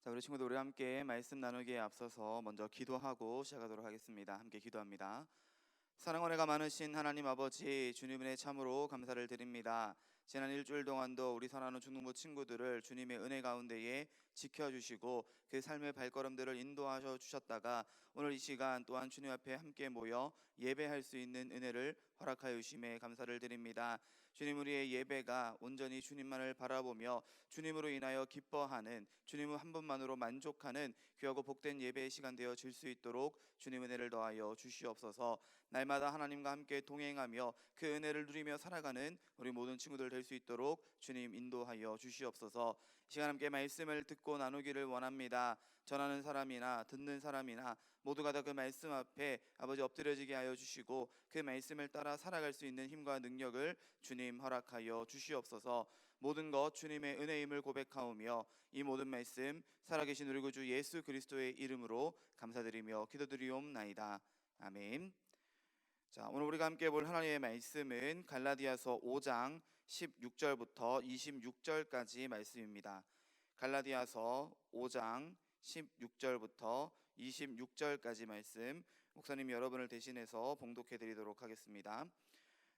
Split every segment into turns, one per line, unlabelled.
자, 우리 친구들 우리 함께 말씀 나누기에 앞서서 먼저 기도하고 시작하도록 하겠습니다. 함께 기도합니다. 사랑 은혜가 많으신 하나님 아버지, 주님 은혜 참으로 감사를 드립니다. 지난 일주일 동안도 우리 사랑하는 중등부 친구들을 주님의 은혜 가운데에 지켜주시고 그 삶의 발걸음들을 인도하셔 주셨다가 오늘 이 시간 또한 주님 앞에 함께 모여 예배할 수 있는 은혜를 허락하여 주심에 감사를 드립니다. 주님, 우리의 예배가 온전히 주님만을 바라보며 주님으로 인하여 기뻐하는, 주님 한 분만으로 만족하는 귀하고 복된 예배의 시간 되어 질 수 있도록 주님 은혜를 더하여 주시옵소서. 날마다 하나님과 함께 동행하며 그 은혜를 누리며 살아가는 우리 모든 친구들 될 수 있도록 주님 인도하여 주시옵소서. 이 시간 함께 말씀을 듣고 나누기를 원합니다. 전하는 사람이나 듣는 사람이나 모두가 다 그 말씀 앞에 아버지 엎드려지게 하여 주시고 그 말씀을 따라 살아갈 수 있는 힘과 능력을 주님 허락하여 주시옵소서. 모든 것 주님의 은혜임을 고백하오며 이 모든 말씀 살아계신 우리 구주 예수 그리스도의 이름으로 감사드리며 기도드리옵나이다. 아멘. 자, 오늘 우리가 함께 볼 하나님의 말씀은 갈라디아서 5장 16절부터 26절까지 말씀입니다. 갈라디아서 5장 16절부터 26절까지 말씀, 목사님 여러분을 대신해서 봉독해 드리도록 하겠습니다.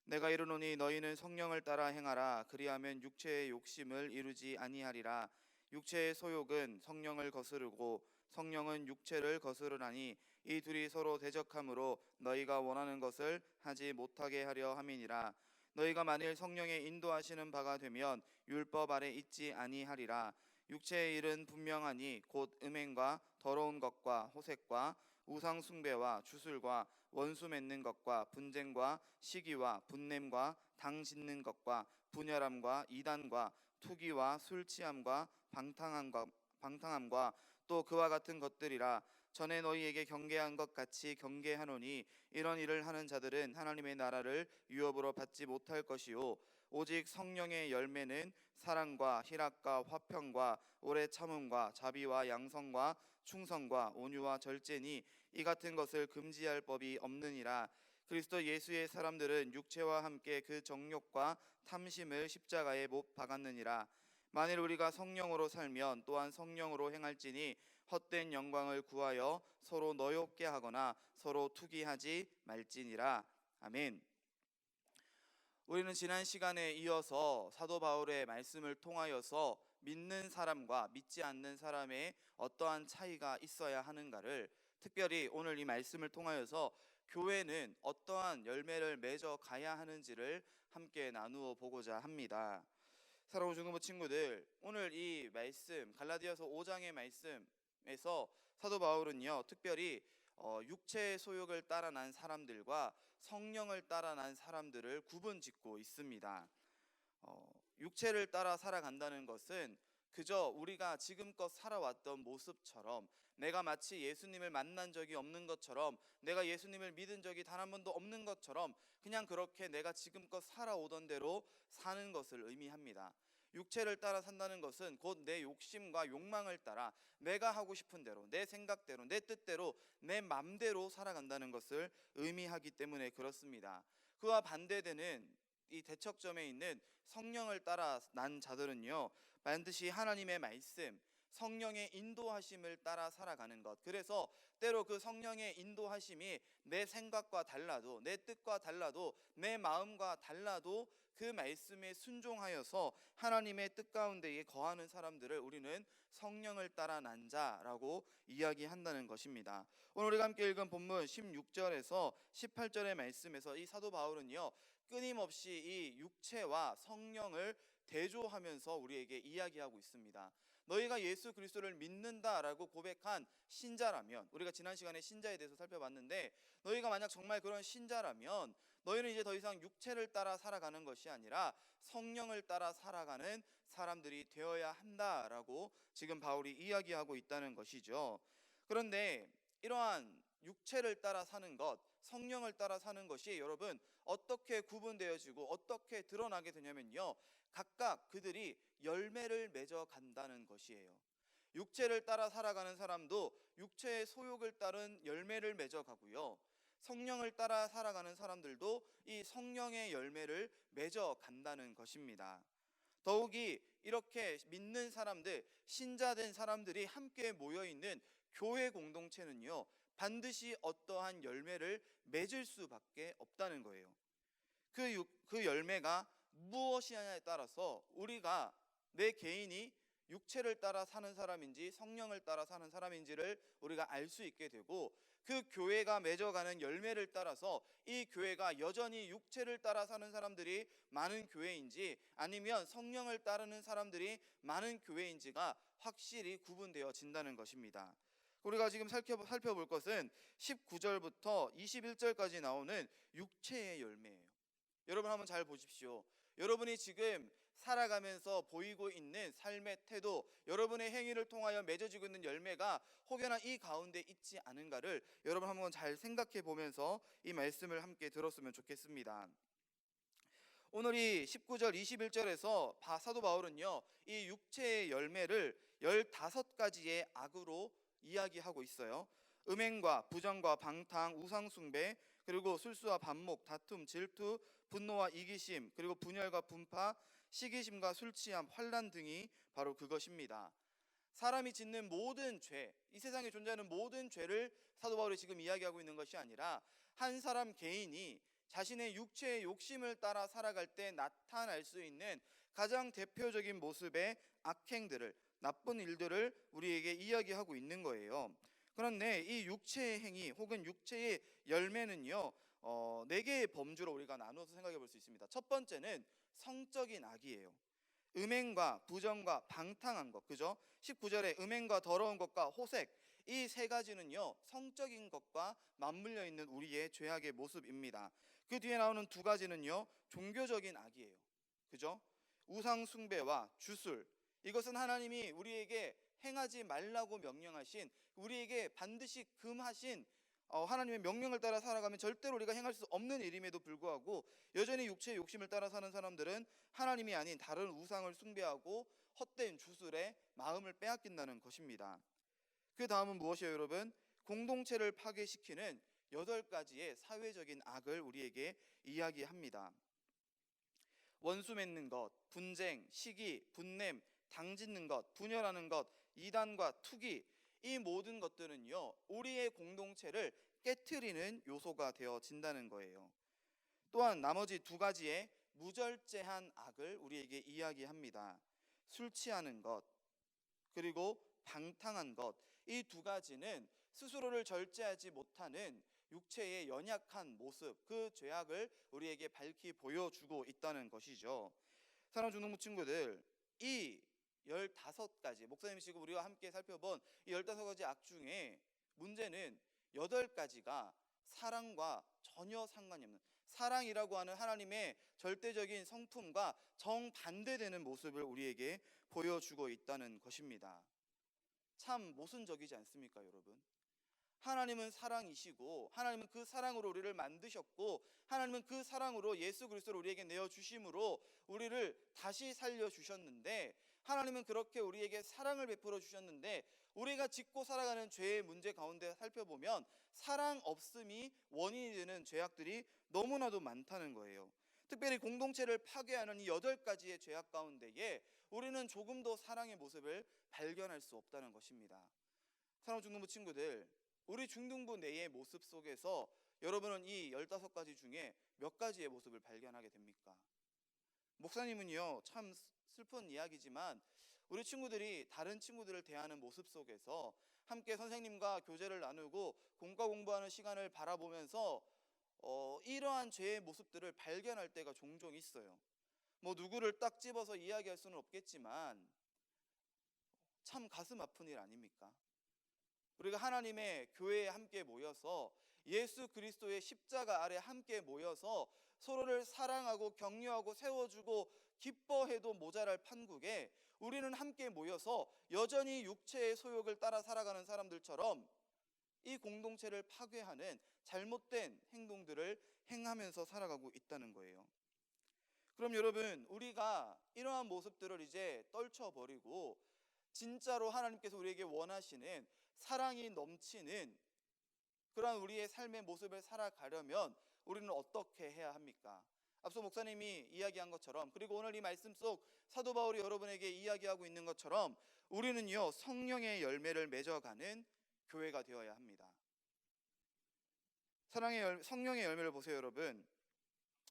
내가 이르노니 너희는 성령을 따라 행하라. 그리하면 육체의 욕심을 이루지 아니하리라. 육체의 소욕은 성령을 거스르고 성령은 육체를 거스르나니 이 둘이 서로 대적하므로 너희가 원하는 것을 하지 못하게 하려 함이니라. 너희가 만일 성령의 인도하시는 바가 되면 율법 아래 있지 아니하리라. 육체의 일은 분명하니 곧 음행과 더러운 것과 호색과 우상 숭배와 주술과 원수 맺는 것과 분쟁과 시기와 분냄과 당 짓는 것과 분열함과 이단과 투기와 술 취함과 방탕함과 또 그와 같은 것들이라. 전에 너희에게 경계한 것 같이 경계하노니 이런 일을 하는 자들은 하나님의 나라를 유업으로 받지 못할 것이요 오직 성령의 열매는 사랑과 희락과 화평과 오래 참음과 자비와 양성과 충성과 온유와 절제니 이 같은 것을 금지할 법이 없느니라. 그리스도 예수의 사람들은 육체와 함께 그 정욕과 탐심을 십자가에 못 박았느니라. 만일 우리가 성령으로 살면 또한 성령으로 행할지니 헛된 영광을 구하여 서로 너욕게 하거나 서로 투기하지 말지니라. 아멘. 우리는 지난 시간에 이어서 사도 바울의 말씀을 통하여서 믿는 사람과 믿지 않는 사람의 어떠한 차이가 있어야 하는가를, 특별히 오늘 이 말씀을 통하여서 교회는 어떠한 열매를 맺어 가야 하는지를 함께 나누어 보고자 합니다. 사랑하는 중고부 친구들, 오늘 이 말씀 갈라디아서 5장의 말씀에서 사도 바울은요 특별히 육체의 소욕을 따라 난 사람들과 성령을 따라 난 사람들을 구분짓고 있습니다. 육체를 따라 살아간다는 것은 그저 우리가 지금껏 살아왔던 모습처럼, 내가 마치 예수님을 만난 적이 없는 것처럼, 내가 예수님을 믿은 적이 단 한 번도 없는 것처럼 그냥 그렇게 내가 지금껏 살아오던 대로 사는 것을 의미합니다. 육체를 따라 산다는 것은 곧 내 욕심과 욕망을 따라 내가 하고 싶은 대로, 내 생각대로, 내 뜻대로, 내 맘대로 살아간다는 것을 의미하기 때문에 그렇습니다. 그와 반대되는 이 대척점에 있는 성령을 따라 난 자들은요 반드시 하나님의 말씀, 성령의 인도하심을 따라 살아가는 것. 그래서 때로 그 성령의 인도하심이 내 생각과 달라도, 내 뜻과 달라도, 내 마음과 달라도 그 말씀에 순종하여서 하나님의 뜻 가운데에 거하는 사람들을 우리는 성령을 따라 난 자라고 이야기한다는 것입니다. 오늘 우리가 함께 읽은 본문 16절에서 18절의 말씀에서 이 사도 바울은요 끊임없이 이 육체와 성령을 대조하면서 우리에게 이야기하고 있습니다. 너희가 예수 그리스도를 믿는다라고 고백한 신자라면, 우리가 지난 시간에 신자에 대해서 살펴봤는데, 너희가 만약 정말 그런 신자라면 너희는 이제 더 이상 육체를 따라 살아가는 것이 아니라 성령을 따라 살아가는 사람들이 되어야 한다라고 지금 바울이 이야기하고 있다는 것이죠. 그런데 이러한 육체를 따라 사는 것, 성령을 따라 사는 것이 여러분 어떻게 구분되어지고 어떻게 드러나게 되냐면요, 각각 그들이 열매를 맺어 간다는 것이에요. 육체를 따라 살아가는 사람도 육체의 소욕을 따른 열매를 맺어 가고요, 성령을 따라 살아가는 사람들도 이 성령의 열매를 맺어 간다는 것입니다. 더욱이 이렇게 믿는 사람들, 신자된 사람들이 함께 모여 있는 교회 공동체는요, 반드시 어떠한 열매를 맺을 수밖에 없다는 거예요. 그 열매가 무엇이냐에 따라서 우리가 내 개인이 육체를 따라 사는 사람인지 성령을 따라 사는 사람인지를 우리가 알 수 있게 되고, 그 교회가 맺어가는 열매를 따라서 이 교회가 여전히 육체를 따라 사는 사람들이 많은 교회인지 아니면 성령을 따르는 사람들이 많은 교회인지가 확실히 구분되어진다는 것입니다. 우리가 지금 살펴볼 것은 19절부터 21절까지 나오는 육체의 열매예요. 여러분 한번 잘 보십시오. 여러분이 지금 살아가면서 보이고 있는 삶의 태도, 여러분의 행위를 통하여 맺어지고 있는 열매가 혹여나 이 가운데 있지 않은가를 여러분 한번 잘 생각해 보면서 이 말씀을 함께 들었으면 좋겠습니다. 오늘 이 19절 21절에서 사도 바울은요, 이 육체의 열매를 15가지의 악으로 이야기하고 있어요. 음행과 부정과 방탕, 우상숭배, 그리고 술수와 반목, 다툼, 질투, 분노와 이기심, 그리고 분열과 분파, 시기심과 술취함, 환난 등이 바로 그것입니다. 사람이 짓는 모든 죄, 이 세상에 존재하는 모든 죄를 사도 바울이 지금 이야기하고 있는 것이 아니라 한 사람 개인이 자신의 육체의 욕심을 따라 살아갈 때 나타날 수 있는 가장 대표적인 모습의 악행들을, 나쁜 일들을 우리에게 이야기하고 있는 거예요. 그런데 이 육체의 행위 혹은 육체의 열매는요, 4개의 범주로 우리가 나누어서 생각해 볼 수 있습니다. 첫 번째는 성적인 악이에요. 음행과 부정과 방탕한 것, 그죠? 19절에 음행과 더러운 것과 호색, 이 3가지는요 성적인 것과 맞물려 있는 우리의 죄악의 모습입니다. 그 뒤에 나오는 2가지는요 종교적인 악이에요. 그죠? 우상 숭배와 주술, 이것은 하나님이 우리에게 행하지 말라고 명령하신, 우리에게 반드시 금하신 하나님의 명령을 따라 살아가면 절대로 우리가 행할 수 없는 일임에도 불구하고 여전히 육체의 욕심을 따라 사는 사람들은 하나님이 아닌 다른 우상을 숭배하고 헛된 주술에 마음을 빼앗긴다는 것입니다. 그 다음은 무엇이에요, 여러분? 공동체를 파괴시키는 8가지의 사회적인 악을 우리에게 이야기합니다. 원수 맺는 것, 분쟁, 시기, 분냄, 당짓는 것, 분열하는 것, 이단과 투기, 이 모든 것들은요 우리의 공동체를 깨트리는 요소가 되어진다는 거예요. 또한 나머지 2가지의 무절제한 악을 우리에게 이야기합니다. 술 취하는 것, 그리고 방탕한 것, 이 2가지는 스스로를 절제하지 못하는 육체의 연약한 모습, 그 죄악을 우리에게 밝히 보여주고 있다는 것이죠. 사랑하는 중동부 친구들, 이 15가지, 목사님이 지금 우리와 함께 살펴본 이 15가지 악 중에 문제는 8가지가 사랑과 전혀 상관이 없는, 사랑이라고 하는 하나님의 절대적인 성품과 정반대되는 모습을 우리에게 보여주고 있다는 것입니다. 참 모순적이지 않습니까, 여러분? 하나님은 사랑이시고 하나님은 그 사랑으로 우리를 만드셨고 하나님은 그 사랑으로 예수 그리스도를 우리에게 내어주심으로 우리를 다시 살려주셨는데, 하나님은 그렇게 우리에게 사랑을 베풀어 주셨는데 우리가 짓고 살아가는 죄의 문제 가운데 살펴보면 사랑 없음이 원인이 되는 죄악들이 너무나도 많다는 거예요. 특별히 공동체를 파괴하는 이 8가지의 죄악 가운데에 우리는 조금도 사랑의 모습을 발견할 수 없다는 것입니다. 사랑하는 중등부 친구들, 우리 중등부 내의 모습 속에서 여러분은 이 15가지 중에 몇 가지의 모습을 발견하게 됩니까? 목사님은요 참 슬픈 이야기지만 우리 친구들이 다른 친구들을 대하는 모습 속에서 함께 선생님과 교제를 나누고 공과 공부하는 시간을 바라보면서 이러한 죄의 모습들을 발견할 때가 종종 있어요. 뭐 누구를 딱 집어서 이야기할 수는 없겠지만 참 가슴 아픈 일 아닙니까? 우리가 하나님의 교회에 함께 모여서 예수 그리스도의 십자가 아래 함께 모여서 서로를 사랑하고 격려하고 세워주고 기뻐해도 모자랄 판국에 우리는 함께 모여서 여전히 육체의 소욕을 따라 살아가는 사람들처럼 이 공동체를 파괴하는 잘못된 행동들을 행하면서 살아가고 있다는 거예요. 그럼 여러분, 우리가 이러한 모습들을 이제 떨쳐버리고 진짜로 하나님께서 우리에게 원하시는 사랑이 넘치는 그러한 우리의 삶의 모습을 살아가려면 우리는 어떻게 해야 합니까? 앞서 목사님이 이야기한 것처럼, 그리고 오늘 이 말씀 속 사도 바울이 여러분에게 이야기하고 있는 것처럼 우리는요 성령의 열매를 맺어가는 교회가 되어야 합니다. 성령의 열매를 보세요 여러분.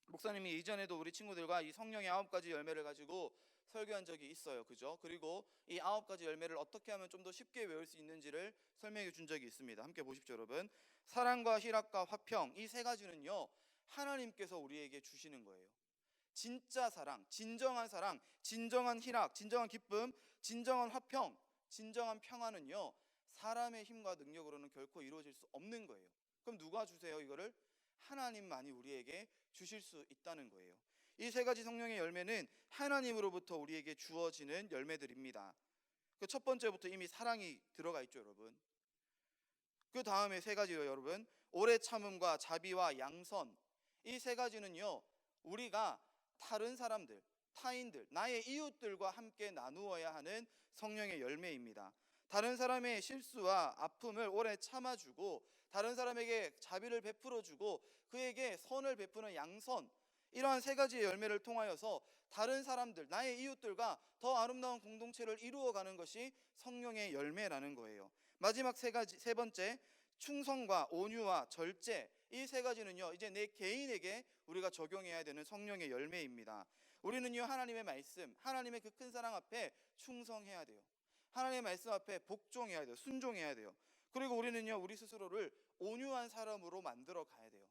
목사님이 이전에도 우리 친구들과 이 성령의 9가지 열매를 가지고 설교한 적이 있어요, 그죠? 그리고 이 9가지 열매를 어떻게 하면 좀 더 쉽게 외울 수 있는지를 설명해 준 적이 있습니다. 함께 보십시오 여러분. 사랑과 희락과 화평, 이 3가지는요 하나님께서 우리에게 주시는 거예요. 진짜 사랑, 진정한 희락, 진정한 기쁨, 진정한 화평, 진정한 평화는요 사람의 힘과 능력으로는 결코 이루어질 수 없는 거예요. 그럼 누가 주세요? 이거를 하나님만이 우리에게 주실 수 있다는 거예요. 이 3가지 성령의 열매는 하나님으로부터 우리에게 주어지는 열매들입니다. 그 첫 번째부터 이미 사랑이 들어가 있죠 여러분. 그 다음에 3가지요 여러분. 오래 참음과 자비와 양선, 이 3가지는요 우리가 다른 사람들, 타인들, 나의 이웃들과 함께 나누어야 하는 성령의 열매입니다. 다른 사람의 실수와 아픔을 오래 참아주고, 다른 사람에게 자비를 베풀어주고, 그에게 선을 베푸는 양선, 이러한 3가지의 열매를 통하여서 다른 사람들, 나의 이웃들과 더 아름다운 공동체를 이루어가는 것이 성령의 열매라는 거예요. 마지막 3번째, 충성과 온유와 절제, 이 3가지는요 이제 내 개인에게 우리가 적용해야 되는 성령의 열매입니다. 우리는요 하나님의 말씀, 하나님의 그 큰 사랑 앞에 충성해야 돼요. 하나님의 말씀 앞에 복종해야 돼요. 순종해야 돼요. 그리고 우리는요 우리 스스로를 온유한 사람으로 만들어 가야 돼요.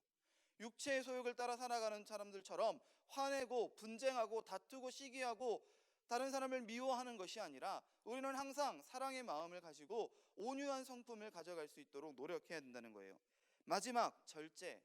육체의 소욕을 따라 살아가는 사람들처럼 화내고 분쟁하고 다투고 시기하고 다른 사람을 미워하는 것이 아니라 우리는 항상 사랑의 마음을 가지고 온유한 성품을 가져갈 수 있도록 노력해야 된다는 거예요. 마지막 절제,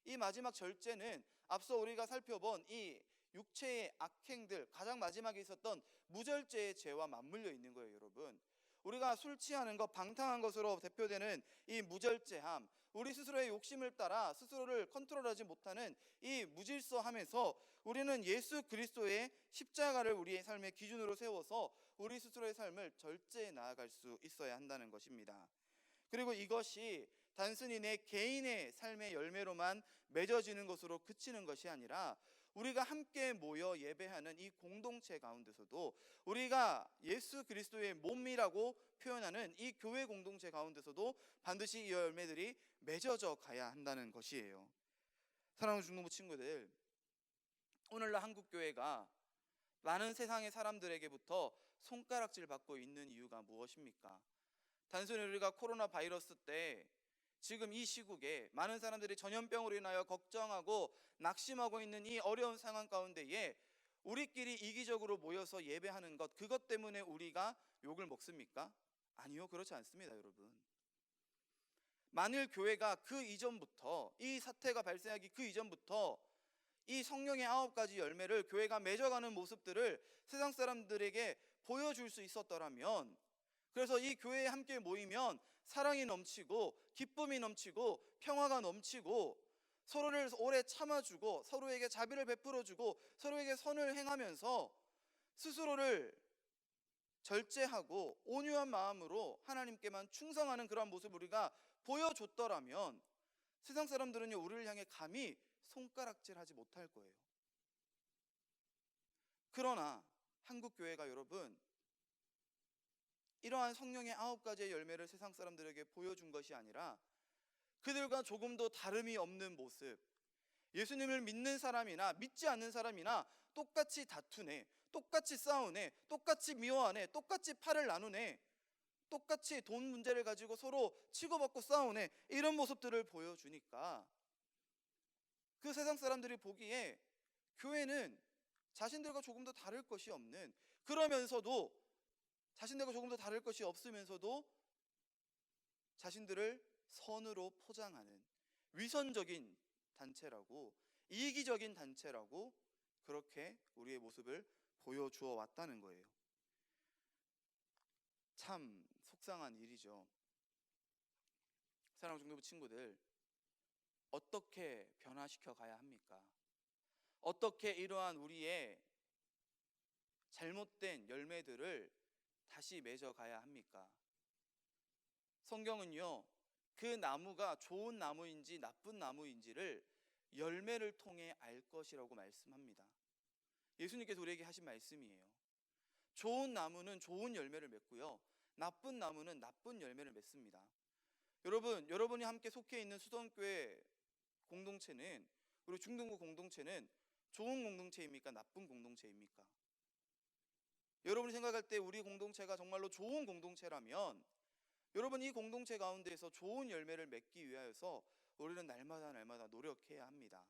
이 마지막 절제는 앞서 우리가 살펴본 이 육체의 악행들, 가장 마지막에 있었던 무절제의 죄와 맞물려 있는 거예요 여러분. 우리가 술 취하는 것, 방탕한 것으로 대표되는 이 무절제함, 우리 스스로의 욕심을 따라 스스로를 컨트롤하지 못하는 이 무질서함에서 우리는 예수 그리스도의 십자가를 우리의 삶의 기준으로 세워서 우리 스스로의 삶을 절제해 나아갈 수 있어야 한다는 것입니다. 그리고 이것이 단순히 내 개인의 삶의 열매로만 맺어지는 것으로 그치는 것이 아니라 우리가 함께 모여 예배하는 이 공동체 가운데서도, 우리가 예수 그리스도의 몸이라고 표현하는 이 교회 공동체 가운데서도 반드시 이 열매들이 맺어져 가야 한다는 것이에요. 사랑하는 중동부 친구들, 오늘날 한국교회가 많은 세상의 사람들에게부터 손가락질 받고 있는 이유가 무엇입니까? 단순히 우리가 코로나 바이러스 때 지금 이 시국에 많은 사람들이 전염병으로 인하여 걱정하고 낙심하고 있는 이 어려운 상황 가운데에 우리끼리 이기적으로 모여서 예배하는 것, 그것 때문에 우리가 욕을 먹습니까? 아니요, 그렇지 않습니다 여러분. 만일 교회가 그 이전부터, 이 사태가 발생하기 그 이전부터 이 성령의 9가지 열매를 교회가 맺어가는 모습들을 세상 사람들에게 보여줄 수 있었더라면, 그래서 이 교회에 함께 모이면 사랑이 넘치고 기쁨이 넘치고 평화가 넘치고 서로를 오래 참아주고 서로에게 자비를 베풀어주고 서로에게 선을 행하면서 스스로를 절제하고 온유한 마음으로 하나님께만 충성하는 그런 모습을 우리가 보여줬더라면 세상 사람들은요 우리를 향해 감히 손가락질하지 못할 거예요. 그러나 한국교회가 여러분 이러한 성령의 9가지의 열매를 세상 사람들에게 보여준 것이 아니라 그들과 조금도 다름이 없는 모습, 예수님을 믿는 사람이나 믿지 않는 사람이나 똑같이 다투네, 똑같이 싸우네, 똑같이 미워하네, 똑같이 팔을 나누네, 똑같이 돈 문제를 가지고 서로 치고받고 싸우네, 이런 모습들을 보여주니까 그 세상 사람들이 보기에 교회는 자신들과 조금도 다를 것이 없는, 그러면서도 자신들과 조금 더 다를 것이 없으면서도 자신들을 선으로 포장하는 위선적인 단체라고, 이기적인 단체라고 그렇게 우리의 모습을 보여주어 왔다는 거예요. 참 속상한 일이죠. 사랑하는 중도부 친구들, 어떻게 변화시켜 가야 합니까? 어떻게 이러한 우리의 잘못된 열매들을 다시 맺어가야 합니까? 성경은요 그 나무가 좋은 나무인지 나쁜 나무인지를 열매를 통해 알 것이라고 말씀합니다. 예수님께서 우리에게 하신 말씀이에요. 좋은 나무는 좋은 열매를 맺고요, 나쁜 나무는 나쁜 열매를 맺습니다. 여러분이 함께 속해 있는 수동교회 공동체는, 우리 중동구 공동체는 좋은 공동체입니까? 나쁜 공동체입니까? 여러분이 생각할 때 우리 공동체가 정말로 좋은 공동체라면, 여러분 이 공동체 가운데에서 좋은 열매를 맺기 위하여서 우리는 날마다 노력해야 합니다.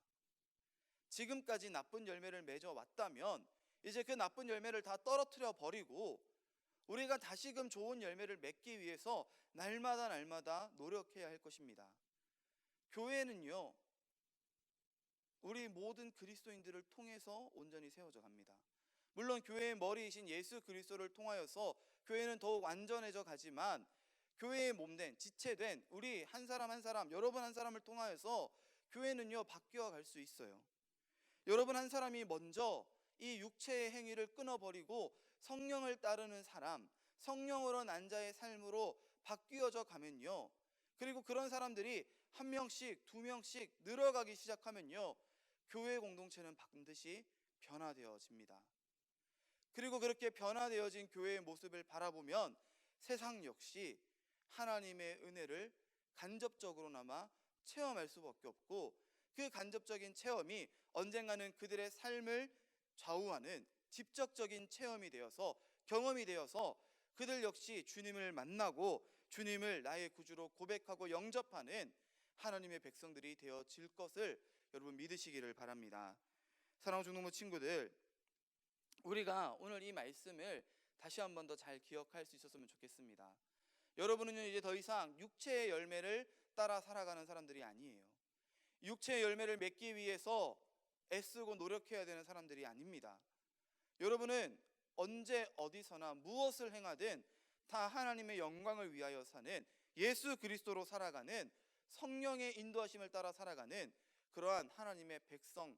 지금까지 나쁜 열매를 맺어 왔다면 이제 그 나쁜 열매를 다 떨어뜨려 버리고 우리가 다시금 좋은 열매를 맺기 위해서 날마다 노력해야 할 것입니다. 교회는요, 우리 모든 그리스도인들을 통해서 온전히 세워져 갑니다. 물론 교회의 머리이신 예수 그리스도를 통하여서 교회는 더욱 완전해져 가지만, 교회의 몸된 지체된 우리 한 사람 한 사람, 여러분 한 사람을 통하여서 교회는요 바뀌어 갈 수 있어요. 여러분 한 사람이 먼저 이 육체의 행위를 끊어버리고 성령을 따르는 사람, 성령으로 난 자의 삶으로 바뀌어져 가면요, 그리고 그런 사람들이 한 명씩 두 명씩 늘어가기 시작하면요, 교회 공동체는 반드시 변화되어집니다. 그리고 그렇게 변화되어진 교회의 모습을 바라보면 세상 역시 하나님의 은혜를 간접적으로나마 체험할 수밖에 없고, 그 간접적인 체험이 언젠가는 그들의 삶을 좌우하는 직접적인 체험이 되어서, 경험이 되어서 그들 역시 주님을 만나고 주님을 나의 구주로 고백하고 영접하는 하나님의 백성들이 되어질 것을 여러분 믿으시기를 바랍니다. 사랑하는 중동부 친구들, 우리가 오늘 이 말씀을 다시 한 번 더 잘 기억할 수 있었으면 좋겠습니다. 여러분은 이제 더 이상 육체의 열매를 따라 살아가는 사람들이 아니에요. 육체의 열매를 맺기 위해서 애쓰고 노력해야 되는 사람들이 아닙니다. 여러분은 언제 어디서나 무엇을 행하든 다 하나님의 영광을 위하여 사는, 예수 그리스도로 살아가는, 성령의 인도하심을 따라 살아가는 그러한 하나님의 백성,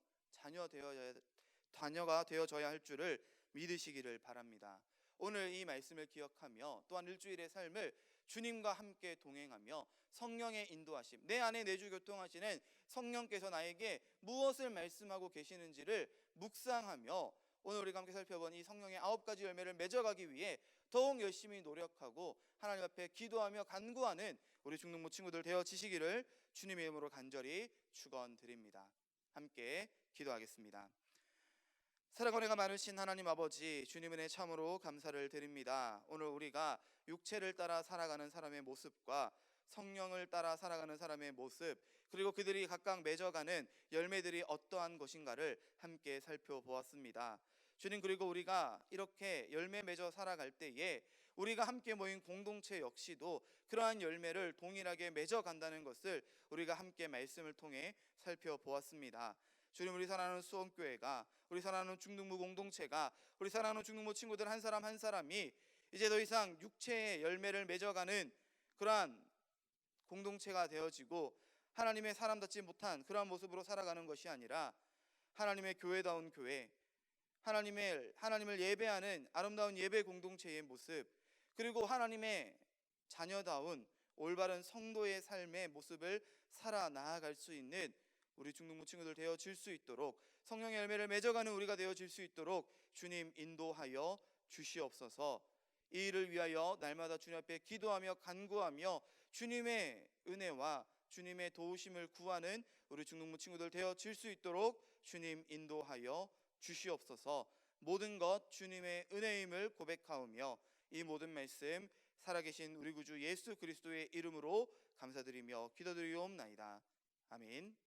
자녀가 되어져야 할 줄을 믿으시기를 바랍니다. 오늘 이 말씀을 기억하며 또한 일주일의 삶을 주님과 함께 동행하며 성령의 인도하심, 내 안에 내주 교통하시는 성령께서 나에게 무엇을 말씀하고 계시는지를 묵상하며 오늘 우리가 함께 살펴본 이 성령의 9가지 열매를 맺어가기 위해 더욱 열심히 노력하고 하나님 앞에 기도하며 간구하는 우리 중동부 친구들 되어지시기를 주님의 이름으로 간절히 축원드립니다. 함께 기도하겠습니다. 사랑과 은혜가 많으신 하나님 아버지, 주님 은혜 참으로 감사를 드립니다. 오늘 우리가 육체를 따라 살아가는 사람의 모습과 성령을 따라 살아가는 사람의 모습, 그리고 그들이 각각 맺어가는 열매들이 어떠한 것인가를 함께 살펴보았습니다. 주님, 그리고 우리가 이렇게 열매 맺어 살아갈 때에 우리가 함께 모인 공동체 역시도 그러한 열매를 동일하게 맺어간다는 것을 우리가 함께 말씀을 통해 살펴보았습니다. 주님, 우리 사랑하는 수원교회가, 우리 사랑하는 중등부 공동체가, 우리 사랑하는 중등부 친구들 한 사람 한 사람이 이제 더 이상 육체의 열매를 맺어가는 그러한 공동체가 되어지고 하나님의 사람답지 못한 그러한 모습으로 살아가는 것이 아니라 하나님의 교회다운 교회, 하나님을 예배하는 아름다운 예배 공동체의 모습, 그리고 하나님의 자녀다운 올바른 성도의 삶의 모습을 살아 나아갈 수 있는 우리 중동부 친구들 되어질 수 있도록, 성령의 열매를 맺어가는 우리가 되어질 수 있도록 주님 인도하여 주시옵소서. 이 일을 위하여 날마다 주님 앞에 기도하며 간구하며 주님의 은혜와 주님의 도우심을 구하는 우리 중동부 친구들 되어질 수 있도록 주님 인도하여 주시옵소서. 모든 것 주님의 은혜임을 고백하오며 이 모든 말씀 살아계신 우리 구주 예수 그리스도의 이름으로 감사드리며 기도드리옵나이다. 아멘.